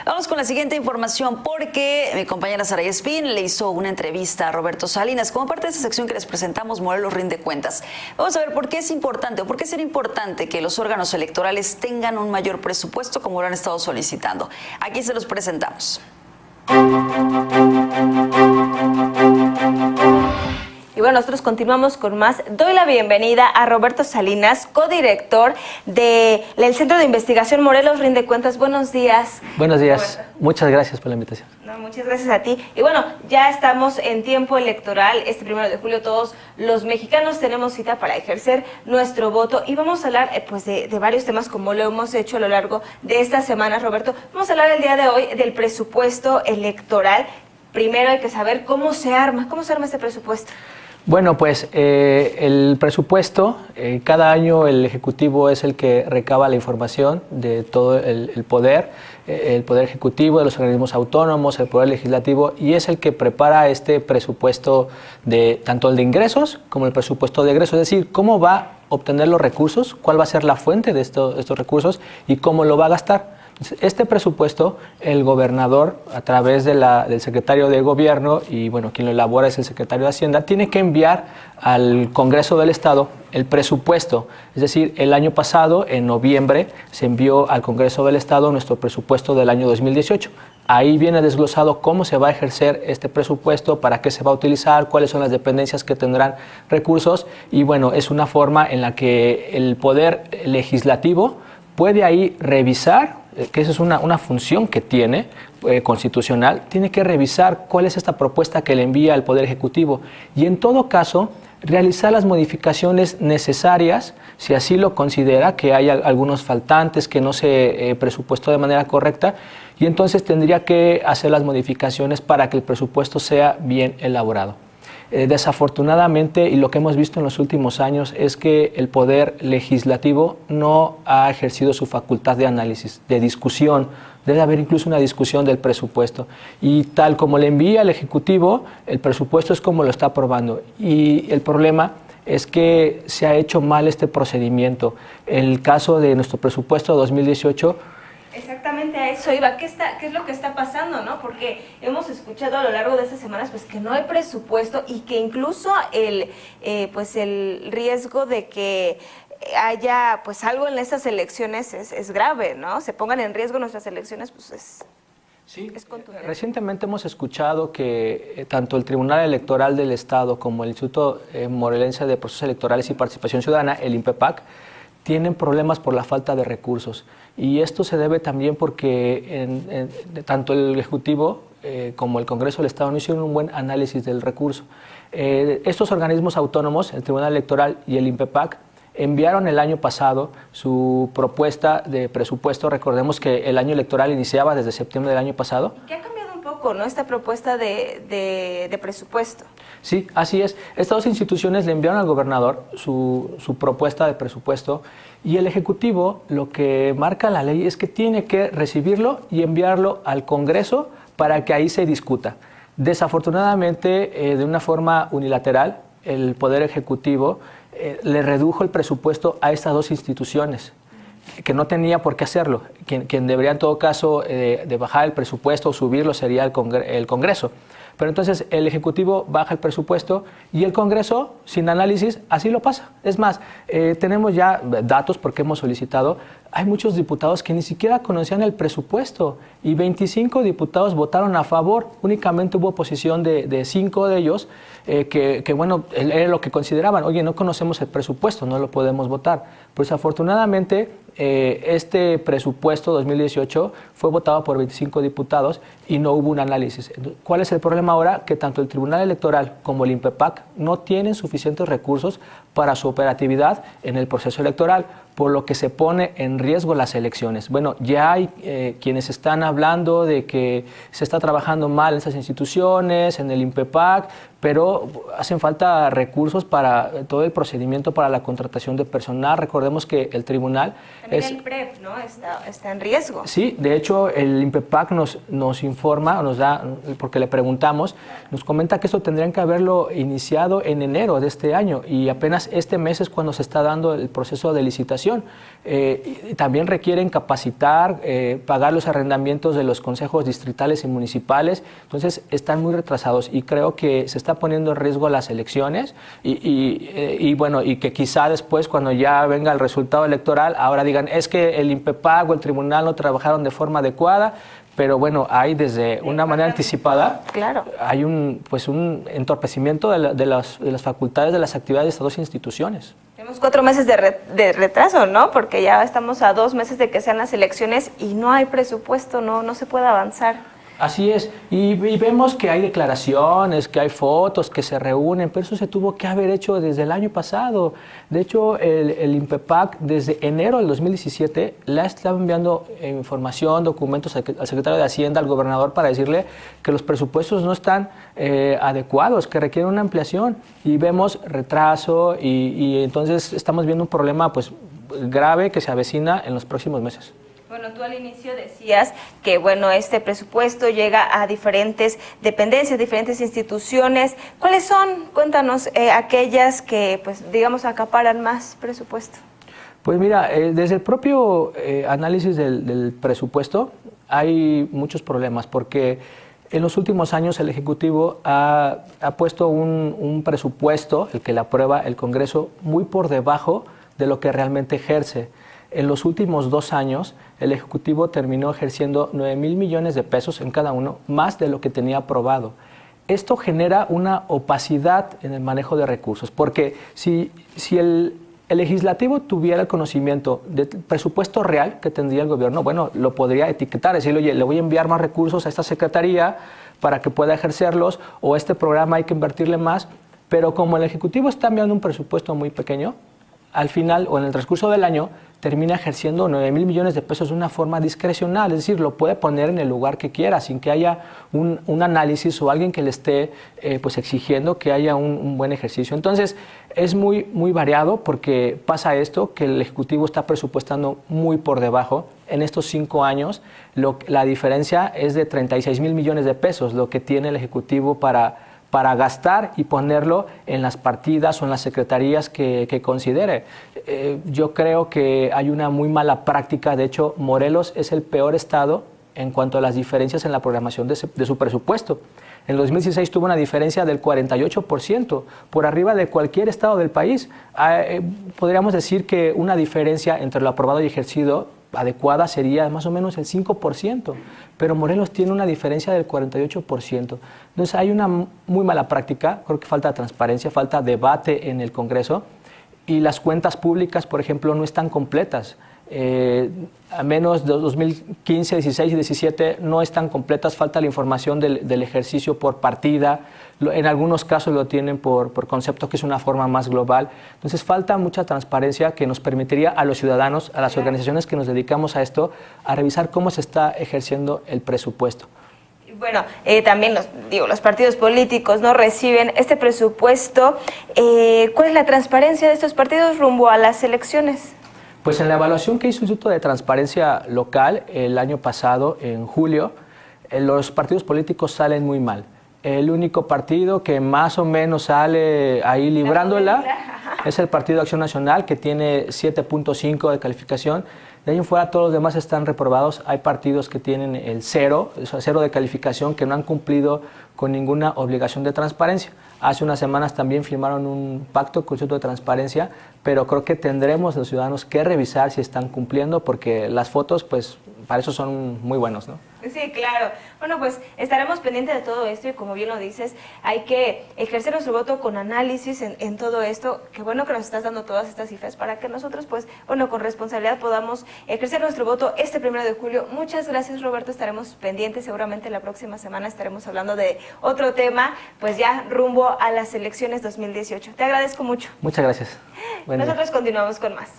Vamos con la siguiente información porque mi compañera Saray Espín le hizo una entrevista a Roberto Salinas como parte de esta sección que les presentamos, Morelos rinde cuentas. Vamos a ver por qué es importante o por qué será importante que los órganos electorales tengan un mayor presupuesto como lo han estado solicitando. Aquí se los presentamos. Y bueno, nosotros continuamos con más. Doy la bienvenida a Roberto Salinas, codirector del Centro de Investigación Morelos Rinde Cuentas. Buenos días. Buenos días. Roberto. Muchas gracias por la invitación. No, muchas gracias a ti. Y bueno, ya estamos en tiempo electoral. Este 1 de julio todos los mexicanos tenemos cita para ejercer nuestro voto. Y vamos a hablar pues de varios temas como lo hemos hecho a lo largo de estas semanas, Roberto. Vamos a hablar el día de hoy del presupuesto electoral. Primero hay que saber cómo se arma este presupuesto. Bueno, pues el presupuesto, cada año el Ejecutivo es el que recaba la información de todo el Poder Ejecutivo, de los organismos autónomos, el Poder Legislativo, y es el que prepara este presupuesto de tanto el de ingresos como el presupuesto de egresos, es decir, cómo va a obtener los recursos, cuál va a ser la fuente de estos recursos y cómo lo va a gastar. Este presupuesto, el gobernador, a través de del secretario de Gobierno, y bueno, quien lo elabora es el secretario de Hacienda, tiene que enviar al Congreso del Estado el presupuesto. Es decir, el año pasado, en noviembre, se envió al Congreso del Estado nuestro presupuesto del año 2018. Ahí viene desglosado cómo se va a ejercer este presupuesto, para qué se va a utilizar, cuáles son las dependencias que tendrán recursos, y bueno, es una forma en la que el Poder Legislativo puede ahí revisar, que esa es una función que tiene constitucional, tiene que revisar cuál es esta propuesta que le envía al Poder Ejecutivo y en todo caso realizar las modificaciones necesarias si así lo considera, que hay algunos faltantes, que no se presupuestó de manera correcta, y entonces tendría que hacer las modificaciones para que el presupuesto sea bien elaborado. Desafortunadamente, y lo que hemos visto en los últimos años, es que el Poder Legislativo no ha ejercido su facultad de análisis, de discusión. Debe haber incluso una discusión del presupuesto. Y tal como le envía al Ejecutivo, el presupuesto es como lo está aprobando. Y el problema es que se ha hecho mal este procedimiento. En el caso de nuestro presupuesto 2018, exactamente a eso iba. ¿Qué es lo que está pasando, no? Porque hemos escuchado a lo largo de estas semanas pues que no hay presupuesto y que incluso el riesgo de que haya pues algo en estas elecciones es grave, ¿no? Se pongan en riesgo nuestras elecciones, pues es contundente. Recientemente hemos escuchado que tanto el Tribunal Electoral del Estado como el Instituto Morelense de Procesos Electorales y Participación Ciudadana, el INPEPAC, tienen problemas por la falta de recursos. Y esto se debe también porque tanto el Ejecutivo como el Congreso del Estado no hicieron un buen análisis del recurso. Estos organismos autónomos, el Tribunal Electoral y el INPEPAC, enviaron el año pasado su propuesta de presupuesto. Recordemos que el año electoral iniciaba desde septiembre del año pasado. ¿Qué ha cambiado un poco, no, esta propuesta de presupuesto? Sí, así es. Estas dos instituciones le enviaron al gobernador su propuesta de presupuesto y el Ejecutivo, lo que marca la ley es que tiene que recibirlo y enviarlo al Congreso para que ahí se discuta. Desafortunadamente, de una forma unilateral, el Poder Ejecutivo le redujo el presupuesto a estas dos instituciones, que no tenía por qué hacerlo. Quien debería en todo caso de bajar el presupuesto o subirlo sería el Congreso. Pero entonces el Ejecutivo baja el presupuesto y el Congreso, sin análisis, así lo pasa. Es más, tenemos ya datos porque hemos solicitado. Hay muchos diputados que ni siquiera conocían el presupuesto y 25 diputados votaron a favor. Únicamente hubo oposición de 5 de ellos que bueno, era lo que consideraban. Oye, no conocemos el presupuesto, no lo podemos votar. Pues afortunadamente este presupuesto 2018 fue votado por 25 diputados y no hubo un análisis. ¿Cuál es el problema ahora? Que tanto el Tribunal Electoral como el INPEPAC no tienen suficientes recursos para su operatividad en el proceso electoral, por lo que se pone en riesgo las elecciones. Bueno, ya hay quienes están hablando de que se está trabajando mal en esas instituciones, en el INPEPAC, pero hacen falta recursos para todo el procedimiento para la contratación de personal. Recordemos que el tribunal... También el PREP, ¿no? Está en riesgo. Sí, de hecho el INPEPAC nos informa, nos da, porque le preguntamos, nos comenta que esto tendrían que haberlo iniciado en enero de este año y apenas este mes es cuando se está dando el proceso de licitación situación. Y también requieren capacitar, pagar los arrendamientos de los consejos distritales y municipales, entonces están muy retrasados y creo que se está poniendo en riesgo las elecciones y que quizá después cuando ya venga el resultado electoral ahora digan es que el INPEPAC o el tribunal no trabajaron de forma adecuada. Pero bueno, hay desde una manera anticipada, claro, hay un entorpecimiento de las facultades de las actividades de estas dos instituciones. Tenemos 4 meses de retraso, ¿no? Porque ya estamos a 2 meses de que sean las elecciones y no hay presupuesto, no se puede avanzar. Así es, y vemos que hay declaraciones, que hay fotos, que se reúnen, pero eso se tuvo que haber hecho desde el año pasado. De hecho, el INPEPAC desde enero del 2017 le ha estado enviando información, documentos al secretario de Hacienda, al gobernador, para decirle que los presupuestos no están adecuados, que requieren una ampliación. Y vemos retraso y entonces estamos viendo un problema pues grave que se avecina en los próximos meses. Bueno, tú al inicio decías que, bueno, este presupuesto llega a diferentes dependencias, diferentes instituciones. ¿Cuáles son? Cuéntanos aquellas que, pues, digamos, acaparan más presupuesto. Pues mira, desde el propio análisis del presupuesto hay muchos problemas porque en los últimos años el Ejecutivo ha puesto un presupuesto, el que le aprueba el Congreso, muy por debajo de lo que realmente ejerce. En los últimos 2 años, el Ejecutivo terminó ejerciendo 9,000 millones de pesos en cada uno, más de lo que tenía aprobado. Esto genera una opacidad en el manejo de recursos, porque si el legislativo tuviera el conocimiento del presupuesto real que tendría el gobierno, bueno, lo podría etiquetar, decirle, oye, le voy a enviar más recursos a esta secretaría para que pueda ejercerlos, o este programa hay que invertirle más, pero como el Ejecutivo está enviando un presupuesto muy pequeño, al final o en el transcurso del año termina ejerciendo 9,000 millones de pesos de una forma discrecional, es decir, lo puede poner en el lugar que quiera sin que haya un análisis o alguien que le esté pues exigiendo que haya un buen ejercicio. Entonces es muy variado porque pasa esto, que el Ejecutivo está presupuestando muy por debajo. En estos 5 años la diferencia es de 36,000 millones de pesos, lo que tiene el Ejecutivo para gastar y ponerlo en las partidas o en las secretarías que considere. Yo creo que hay una muy mala práctica. De hecho, Morelos es el peor estado en cuanto a las diferencias en la programación de su presupuesto. En el 2016 tuvo una diferencia del 48%, por arriba de cualquier estado del país. Podríamos decir que una diferencia entre lo aprobado y ejercido adecuada sería más o menos el 5%, pero Morelos tiene una diferencia del 48%. Entonces hay una muy mala práctica, creo que falta transparencia, falta debate en el Congreso y las cuentas públicas, por ejemplo, no están completas. A menos de 2015, 16 y 17 no están completas, falta la información del ejercicio por partida, en algunos casos lo tienen por concepto, que es una forma más global. Entonces falta mucha transparencia que nos permitiría a los ciudadanos, a las organizaciones que nos dedicamos a esto, a revisar cómo se está ejerciendo el presupuesto. Bueno, también los partidos políticos no reciben este presupuesto. ¿Cuál es la transparencia de estos partidos rumbo a las elecciones? Pues en la evaluación que hizo el Instituto de Transparencia Local el año pasado, en julio, los partidos políticos salen muy mal. El único partido que más o menos sale ahí librándola es el Partido Acción Nacional, que tiene 7.5 de calificación. De ahí en fuera todos los demás están reprobados. Hay partidos que tienen el 0 de calificación, que no han cumplido con ninguna obligación de transparencia. Hace unas semanas también firmaron un pacto con el Instituto de Transparencia, pero creo que tendremos los ciudadanos que revisar si están cumpliendo, porque las fotos, pues, para eso son muy buenos, ¿no? Sí, claro. Bueno, pues estaremos pendientes de todo esto y como bien lo dices, hay que ejercer nuestro voto con análisis en todo esto. Qué bueno que nos estás dando todas estas cifras para que nosotros, pues, bueno, con responsabilidad podamos ejercer nuestro voto este 1 de julio. Muchas gracias, Roberto. Estaremos pendientes. Seguramente la próxima semana estaremos hablando de otro tema, pues ya rumbo a las elecciones 2018. Te agradezco mucho. Muchas gracias. Nosotros continuamos con más.